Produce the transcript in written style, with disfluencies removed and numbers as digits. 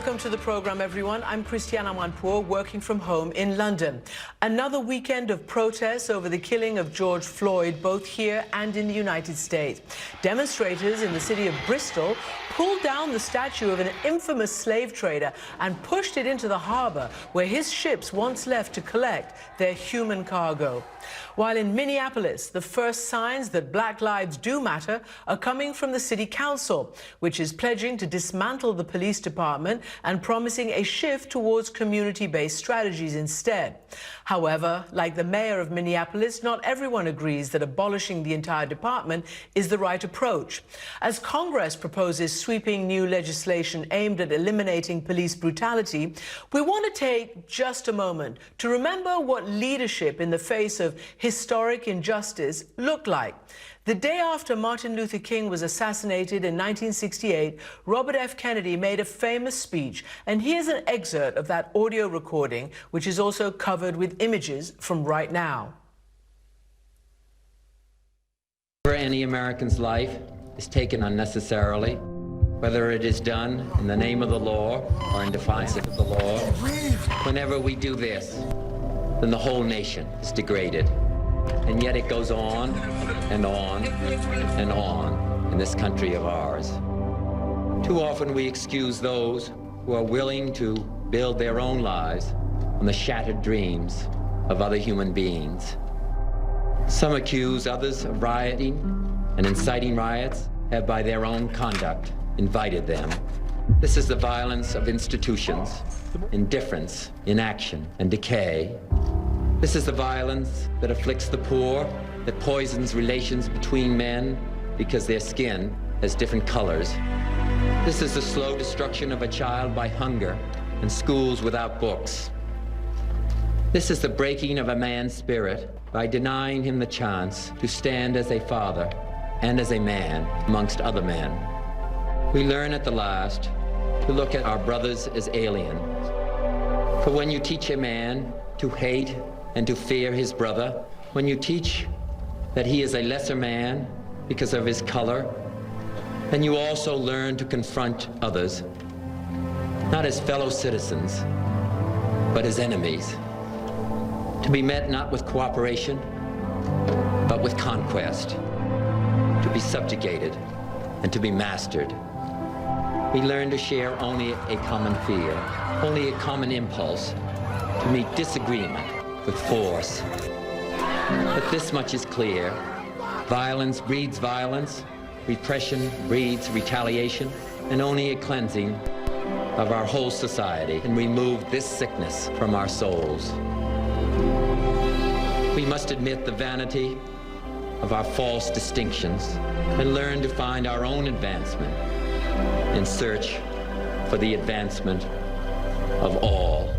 Welcome to the program, everyone. I'm Christiane Amanpour, working from home in London. Another weekend of protests over the killing of George Floyd, both here and in the United States. Demonstrators in the city of Bristol pulled down the statue of an infamous slave trader and pushed it into the harbor where his ships once left to collect their human cargo. While in Minneapolis, the first signs that Black lives do matter are coming from the city council, which is pledging to dismantle the police department and promising a shift towards community-based strategies instead. However, like the mayor of Minneapolis, not everyone agrees that abolishing the entire department is the right approach. As Congress proposes sweeping new legislation aimed at eliminating police brutality, we want to take just a moment to remember what leadership in the face of historic injustice looked like. The day after Martin Luther King was assassinated in 1968, Robert F. Kennedy made a famous speech, and here's an excerpt of that audio recording, which is also covered with images from right now. Any American's life is taken unnecessarily, whether it is done in the name of the law or in defiance of the law. Whenever we do this, then the whole nation is degraded. And yet it goes on and on and on in this country of ours. Too often we excuse those who are willing to build their own lives on the shattered dreams of other human beings. Some accuse others of rioting and inciting riots have by their own conduct invited them. This is the violence of institutions, indifference, inaction, and decay. This is the violence that afflicts the poor, that poisons relations between men because their skin has different colors. This is the slow destruction of a child by hunger and schools without books. This is the breaking of a man's spirit by denying him the chance to stand as a father and as a man amongst other men. We learn at the last to look at our brothers as aliens. For when you teach a man to hate and to fear his brother, when you teach that he is a lesser man because of his color, then you also learn to confront others, not as fellow citizens, but as enemies, to be met not with cooperation, but with conquest, to be subjugated and to be mastered. We learn to share only a common fear, only a common impulse, to meet disagreement with force. But this much is clear. Violence breeds violence, repression breeds retaliation, and only a cleansing of our whole society can remove this sickness from our souls. We must admit the vanity of our false distinctions and learn to find our own advancement in search for the advancement of all.